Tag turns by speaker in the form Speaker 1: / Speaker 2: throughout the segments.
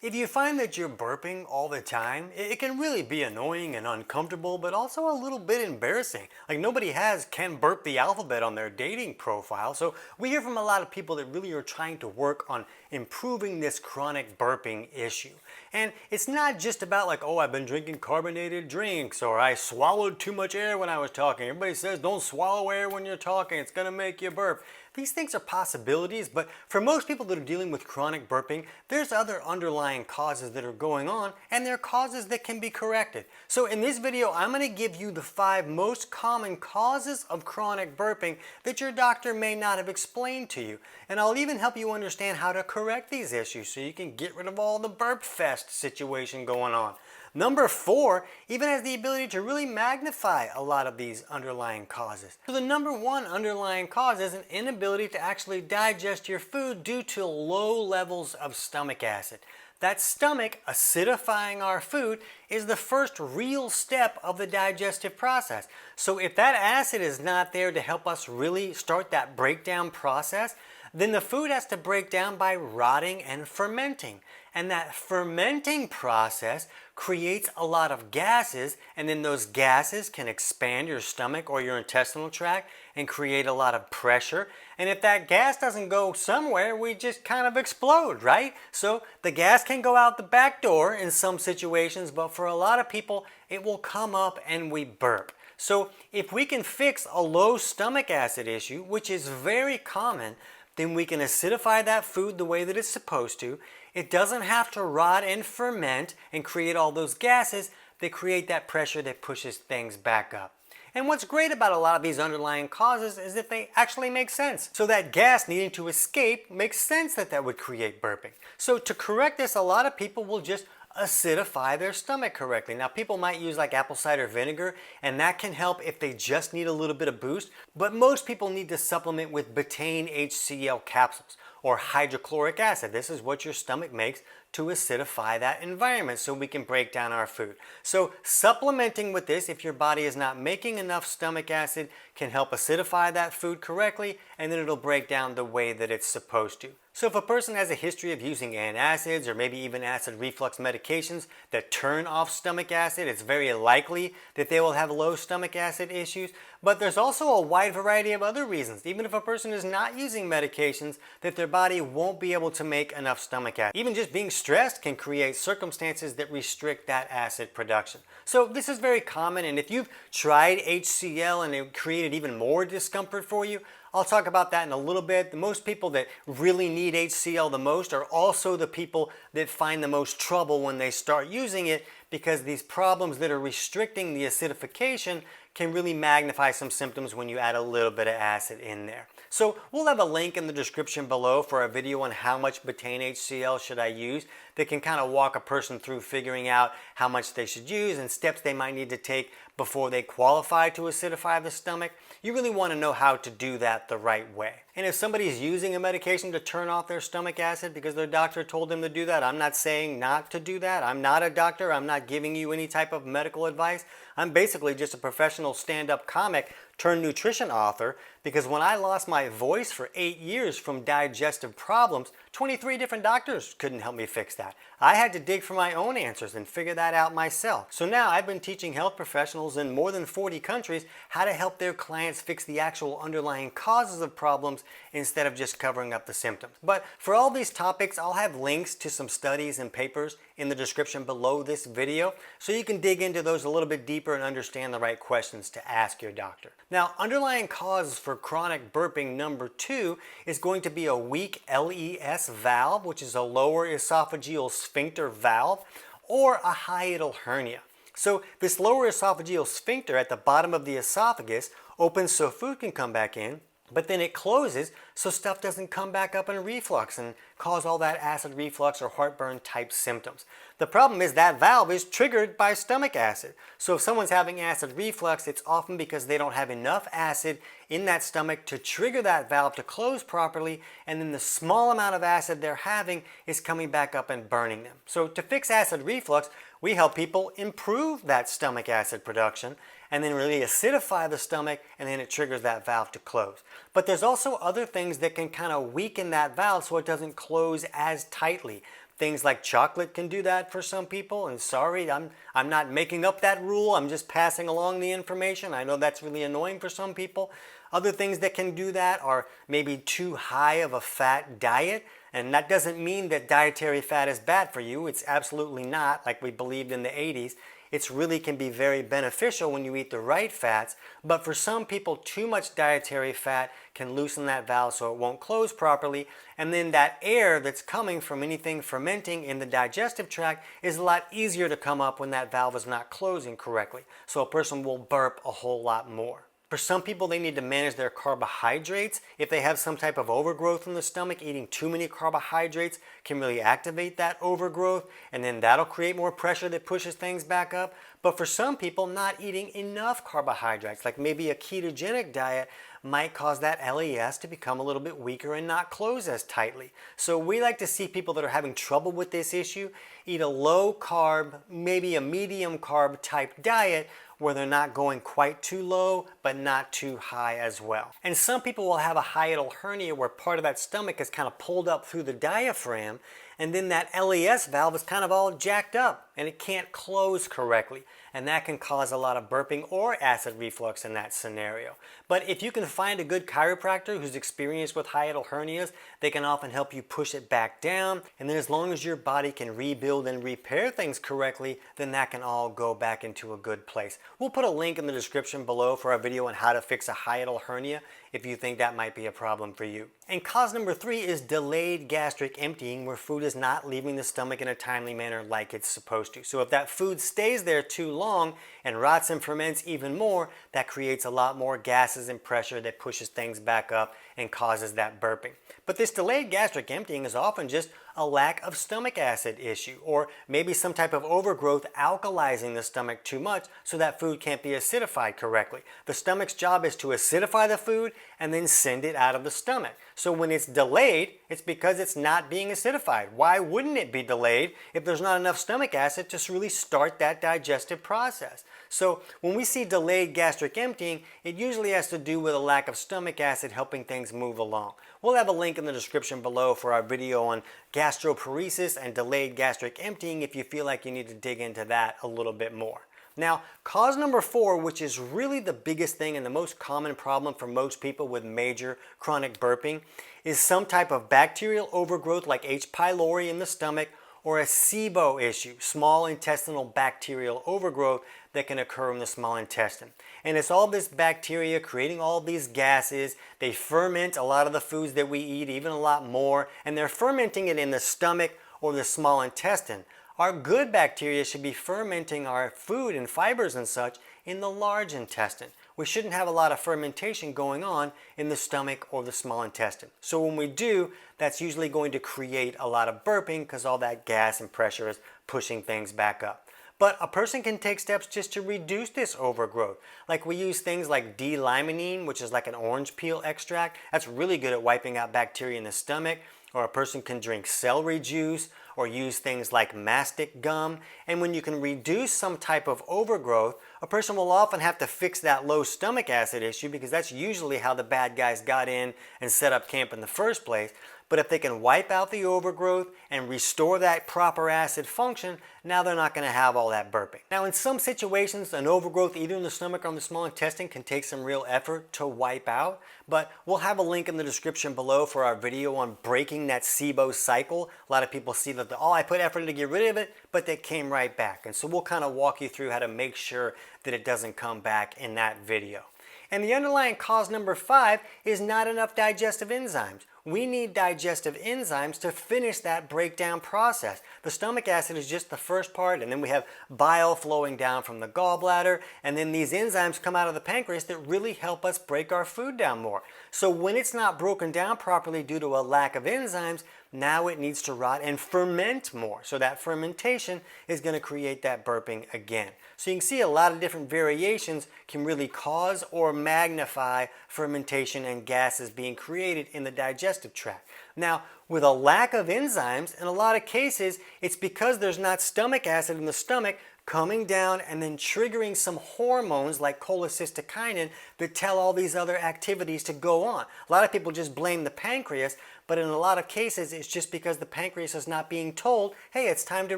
Speaker 1: If you find that you're burping all the time, it can really be annoying and uncomfortable, but also a little bit embarrassing. Like nobody has can burp the alphabet on their dating profile. So we hear from a lot of people that really are trying to work on improving this chronic burping issue. And it's not just about like, oh, I've been drinking carbonated drinks or I swallowed too much air when I was talking. Everybody says don't swallow air when you're talking, it's gonna make you burp. These things are possibilities, but for most people that are dealing with chronic burping, there's other underlying causes that are going on, and they're causes that can be corrected. So in this video, I'm going to give you the 5 most common causes of chronic burping that your doctor may not have explained to you. And I'll even help you understand how to correct these issues so you can get rid of all the burp fest situation going on. Number 4 even has the ability to really magnify a lot of these underlying causes. So the number 1 underlying cause is an inability to actually digest your food due to low levels of stomach acid. That stomach acidifying our food is the first real step of the digestive process. So if that acid is not there to help us really start that breakdown process, then the food has to break down by rotting and fermenting. And that fermenting process creates a lot of gases, and then those gases can expand your stomach or your intestinal tract and create a lot of pressure. And if that gas doesn't go somewhere, we just kind of explode, right? So the gas can go out the back door in some situations, but for a lot of people, it will come up and we burp. So if we can fix a low stomach acid issue, which is very common, then we can acidify that food the way that it's supposed to. It doesn't have to rot and ferment and create all those gases that create that pressure that pushes things back up. And what's great about a lot of these underlying causes is that they actually make sense. So that gas needing to escape makes sense that would create burping. So to correct this, a lot of people will just acidify their stomach correctly. Now people might use like apple cider vinegar, and that can help if they just need a little bit of boost, but most people need to supplement with betaine HCl capsules or hydrochloric acid. This is what your stomach makes to acidify that environment so we can break down our food. So supplementing with this, if your body is not making enough stomach acid, can help acidify that food correctly, and then it'll break down the way that it's supposed to. So if a person has a history of using antacids or maybe even acid reflux medications that turn off stomach acid, it's very likely that they will have low stomach acid issues. But there's also a wide variety of other reasons, even if a person is not using medications, that their body won't be able to make enough stomach acid. Even just being stressed can create circumstances that restrict that acid production. So this is very common, and if you've tried HCl and it created even more discomfort for you, I'll talk about that in a little bit. The most people that really need HCl the most are also the people that find the most trouble when they start using it, because these problems that are restricting the acidification can really magnify some symptoms when you add a little bit of acid in there. So we'll have a link in the description below for a video on how much betaine HCl should I use that can kind of walk a person through figuring out how much they should use and steps they might need to take before they qualify to acidify the stomach. You really want to know how to do that the right way. And if somebody's using a medication to turn off their stomach acid because their doctor told them to do that, I'm not saying not to do that. I'm not a doctor. I'm not giving you any type of medical advice. I'm basically just a professional stand-up comic turned nutrition author, because when I lost my voice for 8 years from digestive problems, 23 different doctors couldn't help me fix that. I had to dig for my own answers and figure that out myself. So now I've been teaching health professionals in more than 40 countries how to help their clients fix the actual underlying causes of problems instead of just covering up the symptoms. But for all these topics, I'll have links to some studies and papers in the description below this video, so you can dig into those a little bit deeper and understand the right questions to ask your doctor. Now, underlying causes for chronic burping number 2 is going to be a weak LES valve, which is a lower esophageal sphincter valve, or a hiatal hernia. So this lower esophageal sphincter at the bottom of the esophagus opens so food can come back in, but then it closes so stuff doesn't come back up in reflux and cause all that acid reflux or heartburn type symptoms. The problem is that valve is triggered by stomach acid. So if someone's having acid reflux, it's often because they don't have enough acid in that stomach to trigger that valve to close properly, and then the small amount of acid they're having is coming back up and burning them. So to fix acid reflux, we help people improve that stomach acid production and then really acidify the stomach, and then it triggers that valve to close. But there's also other things that can kind of weaken that valve so it doesn't close as tightly. Things like chocolate can do that for some people, and sorry, I'm not making up that rule, I'm just passing along the information. I know that's really annoying for some people. Other things that can do that are maybe too high of a fat diet, and that doesn't mean that dietary fat is bad for you. It's absolutely not, like we believed in the 80s. It really can be very beneficial when you eat the right fats, but for some people, too much dietary fat can loosen that valve so it won't close properly, and then that air that's coming from anything fermenting in the digestive tract is a lot easier to come up when that valve is not closing correctly. So a person will burp a whole lot more. For some people, they need to manage their carbohydrates. If they have some type of overgrowth in the stomach, eating too many carbohydrates can really activate that overgrowth, and then that'll create more pressure that pushes things back up. But for some people, not eating enough carbohydrates, like maybe a ketogenic diet, might cause that LES to become a little bit weaker and not close as tightly. So we like to see people that are having trouble with this issue eat a low carb, maybe a medium carb type diet where they're not going quite too low but not too high as well. And some people will have a hiatal hernia where part of that stomach is kind of pulled up through the diaphragm, and then that LES valve is kind of all jacked up and it can't close correctly, and that can cause a lot of burping or acid reflux in that scenario. But if you can find a good chiropractor who's experienced with hiatal hernias, they can often help you push it back down, and then as long as your body can rebuild and repair things correctly, then that can all go back into a good place. We'll put a link in the description below for our video on how to fix a hiatal hernia if you think that might be a problem for you. And cause number 3 is delayed gastric emptying, where food is not leaving the stomach in a timely manner like it's supposed to. So if that food stays there too long and rots and ferments even more, that creates a lot more gases and pressure that pushes things back up and causes that burping. But this delayed gastric emptying is often just a lack of stomach acid issue, or maybe some type of overgrowth alkalizing the stomach too much so that food can't be acidified correctly. The stomach's job is to acidify the food and then send it out of the stomach. So when it's delayed, it's because it's not being acidified. Why wouldn't it be delayed if there's not enough stomach acid to really start that digestive process? So when we see delayed gastric emptying, it usually has to do with a lack of stomach acid helping things move along. We'll have a link in the description below for our video on gastroparesis and delayed gastric emptying if you feel like you need to dig into that a little bit more. Now, cause number 4, which is really the biggest thing and the most common problem for most people with major chronic burping, is some type of bacterial overgrowth like H. pylori in the stomach, or a SIBO issue, small intestinal bacterial overgrowth that can occur in the small intestine. And it's all this bacteria creating all these gases. They ferment a lot of the foods that we eat, even a lot more, and they're fermenting it in the stomach or the small intestine. Our good bacteria should be fermenting our food and fibers and such in the large intestine. We shouldn't have a lot of fermentation going on in the stomach or the small intestine. So when we do, that's usually going to create a lot of burping because all that gas and pressure is pushing things back up. But a person can take steps just to reduce this overgrowth. Like we use things like D-limonene, which is like an orange peel extract. That's really good at wiping out bacteria in the stomach. Or a person can drink celery juice or use things like mastic gum. And when you can reduce some type of overgrowth, a person will often have to fix that low stomach acid issue because that's usually how the bad guys got in and set up camp in the first place. But if they can wipe out the overgrowth and restore that proper acid function, now they're not going to have all that burping. Now in some situations, an overgrowth either in the stomach or in the small intestine can take some real effort to wipe out, but we'll have a link in the description below for our video on breaking that SIBO cycle. A lot of people see that, I put effort to get rid of it, but they came right back. And so we'll kind of walk you through how to make sure that it doesn't come back in that video. And the underlying cause number 5 is not enough digestive enzymes. We need digestive enzymes to finish that breakdown process. The stomach acid is just the first part, and then we have bile flowing down from the gallbladder, and then these enzymes come out of the pancreas that really help us break our food down more. So when it's not broken down properly due to a lack of enzymes, now it needs to rot and ferment more. So that fermentation is going to create that burping again. So you can see a lot of different variations can really cause or magnify fermentation and gases being created in the digestive tract. Now, with a lack of enzymes, in a lot of cases, it's because there's not stomach acid in the stomach coming down and then triggering some hormones like cholecystokinin that tell all these other activities to go on. A lot of people just blame the pancreas, but in a lot of cases it's just because the pancreas is not being told, hey, it's time to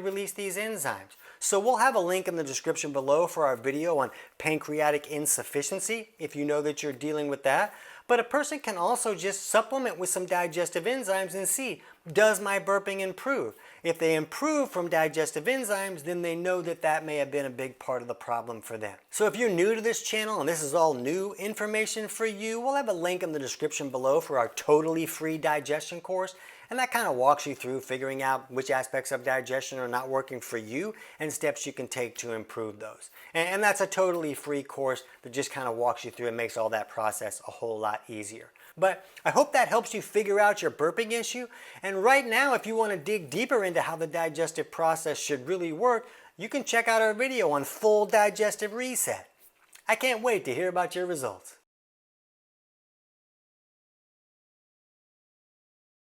Speaker 1: release these enzymes. So we'll have a link in the description below for our video on pancreatic insufficiency if you know that you're dealing with that. But a person can also just supplement with some digestive enzymes and see, does my burping improve? If they improve from digestive enzymes, then they know that that may have been a big part of the problem for them. So if you're new to this channel and this is all new information for you, we'll have a link in the description below for our totally free digestion course. And that kind of walks you through figuring out which aspects of digestion are not working for you and steps you can take to improve those. And that's a totally free course that just kind of walks you through and makes all that process a whole lot easier. But I hope that helps you figure out your burping issue. And right now, if you want to dig deeper into how the digestive process should really work, you can check out our video on full digestive reset. I can't wait to hear about your results.